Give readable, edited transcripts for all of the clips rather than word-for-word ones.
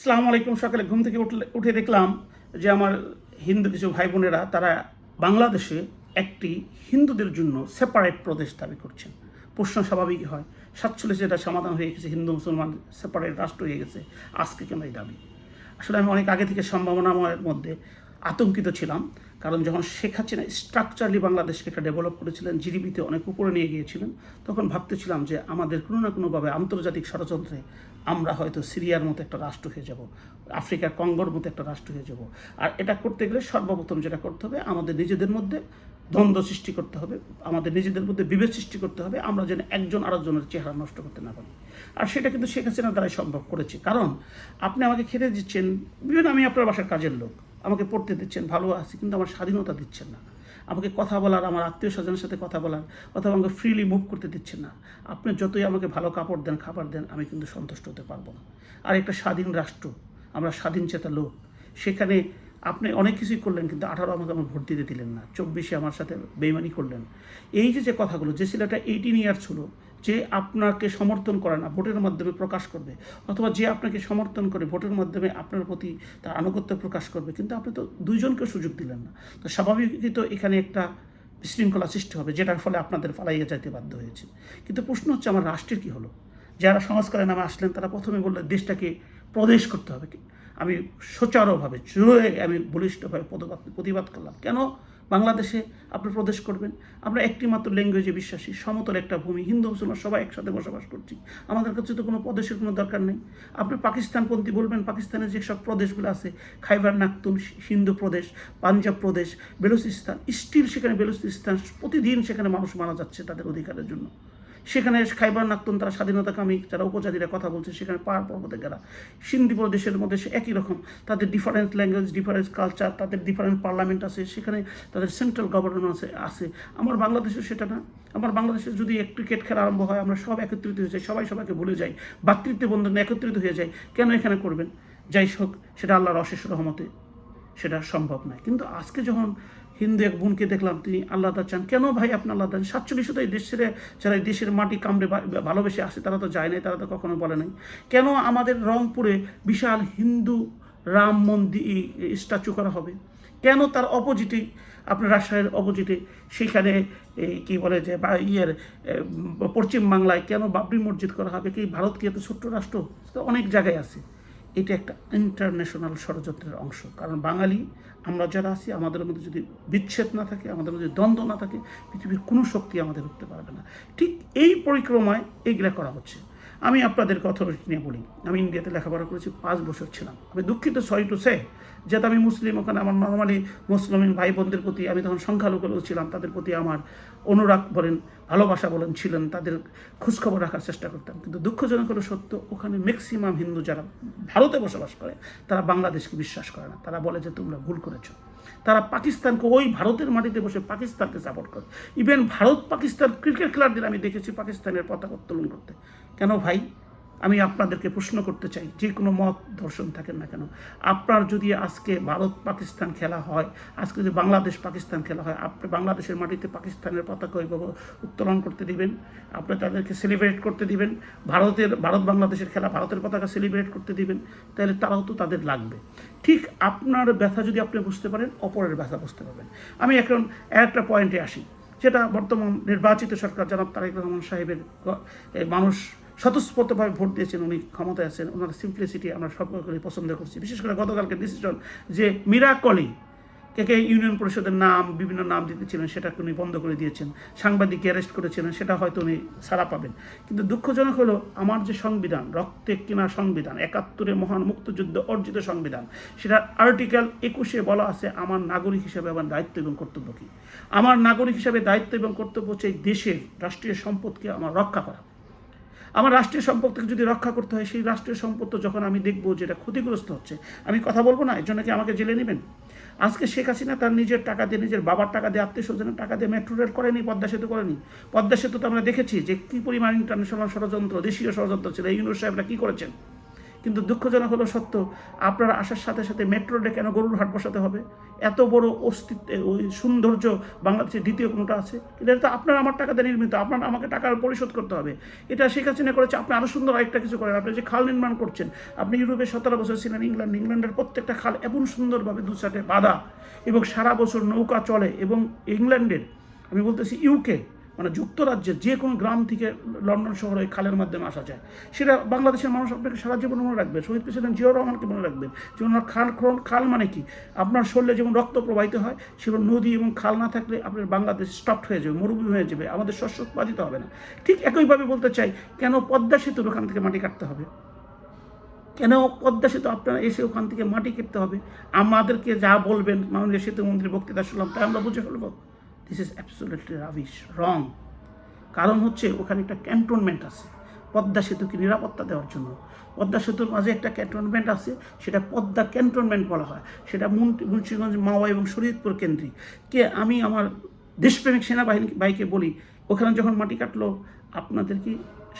আসসালামু আলাইকুম। সকালে ঘুম থেকে উঠে দেখলাম যে আমার হিন্দু কিছু ভাই বোনেরা তারা বাংলাদেশে একটি হিন্দুদের জন্য সেপারেট প্রদেশ দাবি করছেন। প্রশ্ন স্বাভাবিক হয়, 47 এটা সমাধান হয়ে গেছে, হিন্দু মুসলমান সেপারেট রাষ্ট্র হয়ে গেছে, আজকে কেন এই দাবি? আসলে আমি অনেক আগে থেকে সম্ভাবনাময়ের মধ্যে আতঙ্কিত ছিলাম, কারণ যখন শেখ হাসিনা স্ট্রাকচারালি বাংলাদেশকে একটা ডেভেলপ করেছিলেন, জিডিপিতে অনেক উপরে নিয়ে গিয়েছিলেন, তখন ভাবতেছিলাম যে আমাদের কোনো না কোনোভাবে আন্তর্জাতিক ষড়যন্ত্রে আমরা হয়তো সিরিয়ার মতো একটা রাষ্ট্র হয়ে যাব, আফ্রিকার কঙ্গোর মতো একটা রাষ্ট্র হয়ে যাব। আর এটা করতে গেলে সর্বপ্রথম যেটা করতে হবে, আমাদের নিজেদের মধ্যে দ্বন্দ্ব সৃষ্টি করতে হবে, আমাদের নিজেদের মধ্যে বিভেদ সৃষ্টি করতে হবে, আমরা যেন একজন আরেকজনের চেহারা নষ্ট করতে না পারি। আর সেটা কিন্তু শেখ হাসিনার দ্বারাই সম্ভব করেছে। কারণ আপনি আমাকে খেতে দিচ্ছেন, বিভিন্ন আমি আপনার বাসার কাজের লোক, আমাকে পড়তে দিচ্ছেন, ভালো আছি, কিন্তু আমার স্বাধীনতা দিচ্ছেন না। আমাকে কথা বলার, আমার আত্মীয় স্বজনের সাথে কথা বলার, অথবা আমাকে ফ্রিলি মুভ করতে দিচ্ছেন না। আপনি যতই আমাকে ভালো কাপড় দেন, খাবার দেন, আমি কিন্তু সন্তুষ্ট হতে পারবো না। আর একটা স্বাধীন রাষ্ট্র, আমরা স্বাধীন চেতা লোক, সেখানে আপনি অনেক কিছুই করলেন, কিন্তু 18 আমাকে আমার ভোট দিতে দিলেন না, 24 আমার সাথে বেইমানি করলেন। এই যে কথাগুলো, যে ছেলেটা 18 ইয়ার ছিল, যে আপনাকে সমর্থন করে না ভোটের মাধ্যমে প্রকাশ করবে, অথবা যে আপনাকে সমর্থন করে ভোটের মাধ্যমে আপনার প্রতি তার আনুগত্য প্রকাশ করবে, কিন্তু আপনি তো দুইজনকে সুযোগ দিলেন না। তো স্বাভাবিকই তো এখানে একটা বিশৃঙ্খলা সৃষ্টি হবে, যেটার ফলে আপনাদের পালাইয়া যাইতে বাধ্য হয়েছে। কিন্তু প্রশ্ন হচ্ছে, আমার রাষ্ট্রের কী হলো? যারা সংস্কারের নামে আসলেন তারা প্রথমে বললেন দেশটাকে প্রদেশ করতে হবে। আমি সুচারুভাবে জোরে আমি বলিষ্ঠভাবে প্রতিবাদ করলাম, কেন বাংলাদেশে আপনি প্রদেশ করবেন? আমরা একটি মাত্র ল্যাঙ্গুয়েজে বিশ্বাসী, সমতল একটা ভূমি, হিন্দু মুসলমান সবাই একসাথে বসবাস করছি, আমাদের কাছে তো কোনো প্রদেশের কোনো দরকার নেই। আপনি পাকিস্তানপন্থী বলবেন, পাকিস্তানের যেসব প্রদেশগুলো আছে, খাইবার নাখতুম সিন্ধু প্রদেশ, পাঞ্জাব প্রদেশ, বেলুচিস্তান, স্টিল সেখানে বেলুচিস্তান প্রতিদিন সেখানে মানুষ মারা যাচ্ছে তাদের অধিকারের জন্য। সেখানে খাইবার নাখতুন তারা স্বাধীনতাকামী যারা উপজাতিরা কথা বলছে, সেখানে পাহাড় পর্বতে গেরা সিন্ধি প্রদেশের মধ্যে একই রকম, তাদের ডিফারেন্ট ল্যাঙ্গুয়েজ, ডিফারেন্ট কালচার, তাদের ডিফারেন্ট পার্লামেন্ট আছে, সেখানে তাদের সেন্ট্রাল গভর্নমেন্ট আছে। আমার বাংলাদেশে সেটা না। আমার বাংলাদেশে যদি এক ক্রিকেট খেলা আরম্ভ হয়, আমরা সব একত্রিত হয়ে যাই, সবাই সবাইকে ভুলে যাই, ভ্রাতৃত্ব বন্ধনে একত্রিত হয়ে যাই। কেন এখানে করবেন? যাই হোক, সেটা আল্লাহর অশেষ রহমতে সেটা সম্ভব নয়। কিন্তু আজকে যখন হিন্দু এক বোনকে দেখলাম, তিনি আল্লাহদা চান, কেন ভাই আপনি আল্লাহদা? 47 তো এই দেশ ছেড়ে যারা এই দেশের মাটি কামড়ে ভালোবেসে আসে, তারা তো যায় নাই, তারা তো কখনো বলে নাই। কেন আমাদের রংপুরে বিশাল হিন্দু রাম মন্দির স্ট্যাচু করা হবে? কেন তার অপোজিটে, আপনার রাজশাহীর অপোজিটে সেখানে কি বলে যে পশ্চিম বাংলায় কেন বাবরি মসজিদ করা হবে? কি ভারত কি এত ছোট্ট রাষ্ট্র? তো অনেক জায়গায় আছে। এটা একটা ইন্টারন্যাশনাল ষড়যন্ত্রের অংশ। কারণ বাঙালি আমরা যারা আছি, আমাদের মধ্যে যদি বিচ্ছেদ না থাকে, আমাদের মধ্যে দ্বন্দ্ব না থাকে, পৃথিবীর কোনো শক্তি আমাদের উঠতে পারবে না। ঠিক এই পরিক্রমায় এইগুলা করা হচ্ছে। আমি আপনাদের কথা নিয়ে বলি, আমি ইন্ডিয়াতে লেখাপড়া করেছি, 5 বছর ছিলাম। আমি দুঃখিত, সরি টু সে, যেহেতু আমি মুসলিম, ওখানে আমার নর্মালি মুসলিম ভাই বোনদের প্রতি, আমি তখন সংখ্যালঘু ছিলাম, তাদের প্রতি আমার অনুরাগ বলেন, ভালোবাসা বলেন ছিলেন, তাদের খোঁজখবর রাখার চেষ্টা করতাম। কিন্তু দুঃখজনক হলো সত্য, ওখানে ম্যাক্সিমাম হিন্দু যারা ভারতে বসবাস করে, তারা বাংলাদেশকে বিশ্বাস করে না। তারা বলে যে তোমরা ভুল করেছো। তারা পাকিস্তানকে, ওই ভারতের মাটিতে বসে পাকিস্তানকে সাপোর্ট করে। ইভেন ভারত পাকিস্তান ক্রিকেট খেলার আমি দেখেছি পাকিস্তানের পতাকা উত্তোলন করতে। কেন ভাই? আমি আপনাদেরকে প্রশ্ন করতে চাই, যে কোনো মত দর্শন থাকেন না কেন, আপনার যদি আজকে ভারত পাকিস্তান খেলা হয়, আজকে যদি বাংলাদেশ পাকিস্তান খেলা হয়, আপনি বাংলাদেশের মাটিতে পাকিস্তানের পতাকা ওইভাবে উত্তোলন করতে দিবেন? আপনি তাদেরকে সেলিব্রেট করতে দিবেন? ভারত বাংলাদেশের খেলা ভারতের পতাকা সেলিব্রেট করতে দিবেন? তাহলে তারাও তো তাদের লাগবে। ঠিক আপনার ব্যথা যদি আপনি বুঝতে পারেন, অপরের ব্যথা বুঝতে পারবেন। আমি এখন একটা পয়েন্টে আসি, যেটা বর্তমান নির্বাচিত সরকার জনাব তারেক রহমান সাহেবের মানুষ স্বতঃস্ফূর্তভাবে ভোট দিয়েছেন, উনি ক্ষমতায় আছেন, ওনার সিম্পলিসিটি আমরা সকলে পছন্দ করছি। বিশেষ করে গতকালকে ডিসিশন যে মিরাকলি কে ইউনিয়ন পরিষদের নাম, বিভিন্ন নাম দিতেছিলেন, সেটাকে উনি বন্ধ করে দিয়েছেন। সাংবাদিককে অ্যারেস্ট করেছিলেন, সেটা হয়তো উনি ছাড়া পাবেন। কিন্তু দুঃখজনক হলো, আমার যে সংবিধান, রক্তে কিনা সংবিধান, 71-এ মহান মুক্তিযুদ্ধ অর্জিত সংবিধান, সেটা আর্টিকেল 21-এ বলা আছে আমার নাগরিক হিসেবে আমার দায়িত্ব এবং কর্তব্য কী। আমার নাগরিক হিসেবে দায়িত্ব এবং কর্তব্য হচ্ছে এই দেশের রাষ্ট্রীয় সম্পদকে আমার রক্ষা করা। আমার রাষ্ট্রীয় সম্পদকে যদি রক্ষা করতে হয়, সেই রাষ্ট্রীয় সম্পদ যখন আমি দেখবো যেটা ক্ষতিগ্রস্ত হচ্ছে, আমি কথা বলবো না? এর জন্য কি আমাকে জেলে নেবেন? আজকে শেখ হাসিনা তার নিজের টাকা দিয়ে, নিজের বাবার টাকা দিয়ে, আত্মীয় স্বজনের টাকা দিয়ে মেট্রো রেল করেনি, পদ্মা সেতু করেনি। পদ্মা সেতু তো আমরা দেখেছি যে কী পরিমাণ ইন্টারন্যাশনাল ষড়যন্ত্র, দেশীয় ষড়যন্ত্র ছিল। ইউনূস সাহেবরা কী করেছেন? কিন্তু দুঃখজনক হলো সত্য, আপনারা আসার সাথে সাথে মেট্রো রেলে কেন গরুর হাট বসাতে হবে? এত বড় অস্তিত্ব, ওই সৌন্দর্য বাংলাদেশের দ্বিতীয় কোনোটা আছে? এটা তো আপনার আমার টাকাতে নির্মিত, আপনার আমাকে টাকা পরিশোধ করতে হবে। এটা শেখ হাসিনা করেছে, আপনি আরও সুন্দর আরেকটা কিছু করেন। আপনি যে খাল নির্মাণ করছেন, আপনি ইউরোপে 17 বছর ছিলেন, ইংল্যান্ডের প্রত্যেকটা খাল এমন সুন্দরভাবে দু সাইডে বাঁধা এবং সারা বছর নৌকা চলে। এবং ইংল্যান্ডের, আমি বলতেছি ইউকে, মানে যুক্তরাজ্যের যে কোনো গ্রাম থেকে লন্ডন শহরে খালের মাধ্যমে আসা যায়। সেটা বাংলাদেশের মানুষ আপনাকে সারা জীবন মনে রাখবে। শহীদ প্রেসিডেন্ট জিয়াউর রহমানকে মনে রাখবেন। যেমন খাল মানে কি, আপনার শরীরে যেমন রক্ত প্রবাহিত হয়, সেরকম নদী এবং খাল না থাকলে আপনার বাংলাদেশ স্টপড হয়ে যাবে, মরুভূমি হয়ে যাবে, আমাদের শস্য উৎপাদিত হবে না। ঠিক একইভাবে বলতে চাই, কেন পদ্মা সেতুর ওখান থেকে মাটি কাটতে হবে? কেন পদ্মা সেতু আপনারা এসে ওখান থেকে মাটি কাটতে হবে? আমাদেরকে যা বলবেন, মাননীয় সেতু মন্ত্রীর বক্তৃতা শুনলাম, তাই আমরা বুঝে ফেলবো দিস ইজ অ্যাবসলিউটলি রাবিশ, রং। কারণ হচ্ছে ওখানে একটা ক্যান্টনমেন্ট আছে পদ্মা সেতুকে নিরাপত্তা দেওয়ার জন্য। পদ্মা সেতুর মাঝে একটা ক্যান্টনমেন্ট আছে, সেটা পদ্মা ক্যান্টনমেন্ট বলা হয়। সেটা মুন্সিগঞ্জ, মাওয়া এবং শরীয়তপুর কেন্দ্রিক। আমি আমার দেশপ্রেমিক সেনাবাহিনী ভাইকে বলি, ওখানে যখন মাটি কাটলো, আপনাদের কি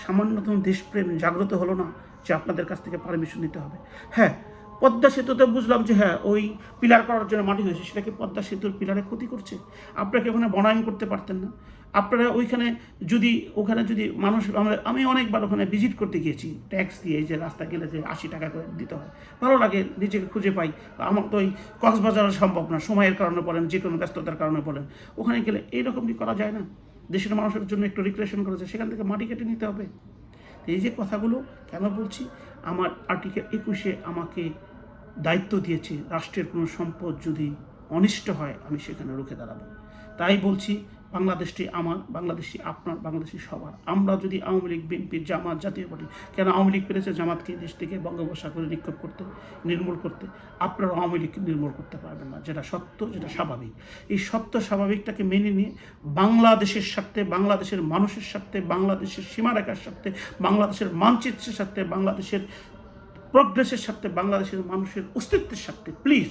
সামান্যতম দেশপ্রেম জাগ্রত হলো না যে আপনাদের কাছ থেকে পারমিশন নিতে হবে? হ্যাঁ, পদ্মা সেতুতে বুঝলাম যে হ্যাঁ, ওই পিলার করার জন্য মাটি হয়েছে, সেটা কি পদ্মা সেতুর পিলারে ক্ষতি করছে? আপনাকে ওখানে বনায়ন করতে পারতেন না? আপনারা ওইখানে যদি মানুষ, আমি অনেকবার ওখানে ভিজিট করতে গিয়েছি ট্যাক্স দিয়ে, যে রাস্তা গেলে যে 80 টাকা করে দিতে হয়, ভালো লাগে, নিজেকে খুঁজে পাই। আমার তো ওই কক্সবাজার সম্ভব না, সময়ের কারণে বলেন, যে কোনো ব্যস্ততার কারণে বলেন, ওখানে গেলে এইরকম কি করা যায় না? দেশের মানুষের জন্য একটু রিক্রিয়েশন করেছে, সেখান থেকে মাটি কেটে নিতে হবে। এই যে কথাগুলো কেন বলছি, আমার আর্টিকেল 21 আমাকে দায়িত্ব দিয়েছে, রাষ্ট্রের কোনো সম্পদ যদি অনিষ্ট হয় আমি সেখানে রুখে দাঁড়াবো। তাই বলছি, বাংলাদেশটি আমার, বাংলাদেশটি আপনার, বাংলাদেশটি সবার। আমরা যদি আওয়ামী লীগ, বিএনপি, জামাত, জাতীয় পার্টি, কেন আওয়ামী লীগ পেরেছে জামাতকে দেশ থেকে বঙ্গোপসাগরে নিক্ষেপ করতে, নির্মূল করতে, আপনারা আওয়ামী লীগকে নির্মূল করতে পারবেন না। যেটা সত্য, যেটা স্বাভাবিক, এই সত্য স্বাভাবিকটাকে মেনে নিয়ে বাংলাদেশের স্বার্থে, বাংলাদেশের মানুষের স্বার্থে, বাংলাদেশের সীমারেখার স্বার্থে, বাংলাদেশের মানচিত্রের স্বার্থে, বাংলাদেশের প্রগ্রেসের স্বার্থে, বাংলাদেশের মানুষের অস্তিত্বের স্বার্থে প্লিজ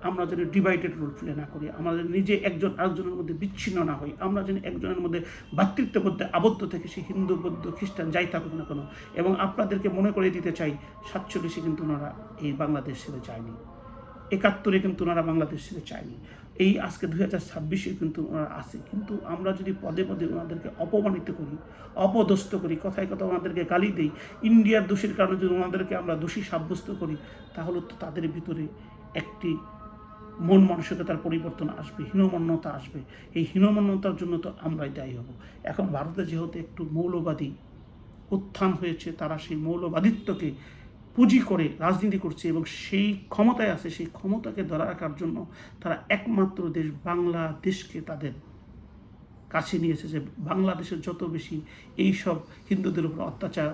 আমরা যেন ডিভাইডেড রোল প্লে না করি, আমরা যেন নিজে একজন আরেকজনের মধ্যে বিচ্ছিন্ন না হই, আমরা যেন একজনের মধ্যে ভ্রাতৃত্ববোধে আবদ্ধ থেকে, সে হিন্দু, বৌদ্ধ, খ্রিস্টান যাই থাকুক না কেন। এবং আপনাদেরকে মনে করে দিতে চাই, 47-এ কিন্তু ওনারা এই বাংলাদেশ ছেড়ে যায়নি, 71-এ কিন্তু ওনারা বাংলাদেশ ছেড়ে চায়নি, এই আজকে 2026-এ কিন্তু ওনারা আছে। কিন্তু আমরা যদি পদে পদে ওনাদেরকে অপমানিত করি, অপদস্থ করি, কথায় কথা ওনাদেরকে গালি দিই, ইন্ডিয়ার দোষের কারণে যদি ওনাদেরকে আমরা দোষী সাব্যস্ত করি, তাহলে তো তাদের ভিতরে একটি মন মানসিকতার পরিবর্তন আসবে, হীনমন্যতা আসবে। এই হীনমন্যতার জন্য তো আমরাই দায়ী হব। এখন ভারতে যেহেতু একটু মৌলবাদী উত্থান হয়েছে, তারা সেই মৌলবাদিত্বকে পুঁজি করে রাজনীতি করছে এবং সেই ক্ষমতায় আছে, সেই ক্ষমতাকে ধরে রাখার জন্য তারা একমাত্র দেশ বাংলাদেশকে তাদের কাছে নিয়েছে, যে বাংলাদেশের যত বেশি এইসব হিন্দুদের উপর অত্যাচার,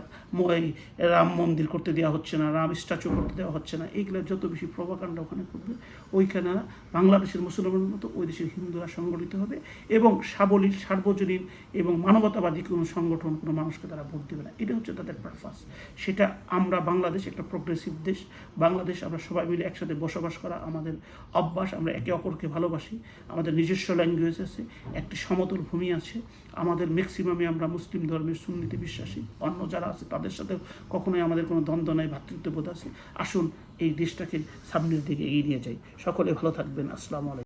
রাম মন্দির করতে দেওয়া হচ্ছে না, রাম স্ট্যাচু করতে দেওয়া হচ্ছে না, এইগুলো যত বেশি প্রভাকাণ্ড ওখানে করবে, ওইখানে বাংলাদেশের মুসলমানের মতো ওই দেশের হিন্দুরা সংগঠিত হবে এবং সাবলীল, সার্বজনীন এবং মানবতাবাদী কোনো সংগঠন, কোনো মানুষকে তারা ভোট দেবে না। এটা হচ্ছে তাদের পারপাস। সেটা আমরা, বাংলাদেশ একটা প্রোগ্রেসিভ দেশ, বাংলাদেশ আমরা সবাই মিলে একসাথে বসবাস করা আমাদের অভ্যাস, আমরা একে অপরকে ভালোবাসি, আমাদের নিজস্ব ল্যাঙ্গুয়েজ আছে, একটি সমতল ভূমি আছে, আমাদের ম্যাক্সিমামে আমরা মুসলিম ধর্মের সুন্নিতে বিশ্বাসী, অন্য যারা আছে তাদের সাথে কখনোই আমাদের কোনো দ্বন্দ্ব নাই, ভ্রাতৃত্ববোধ আছে। আসুন এই দেশটাকে সামনের দিকে এগিয়ে নিয়ে যাই। সকলে ভালো থাকবেন। আসসালামু আলাইকুম।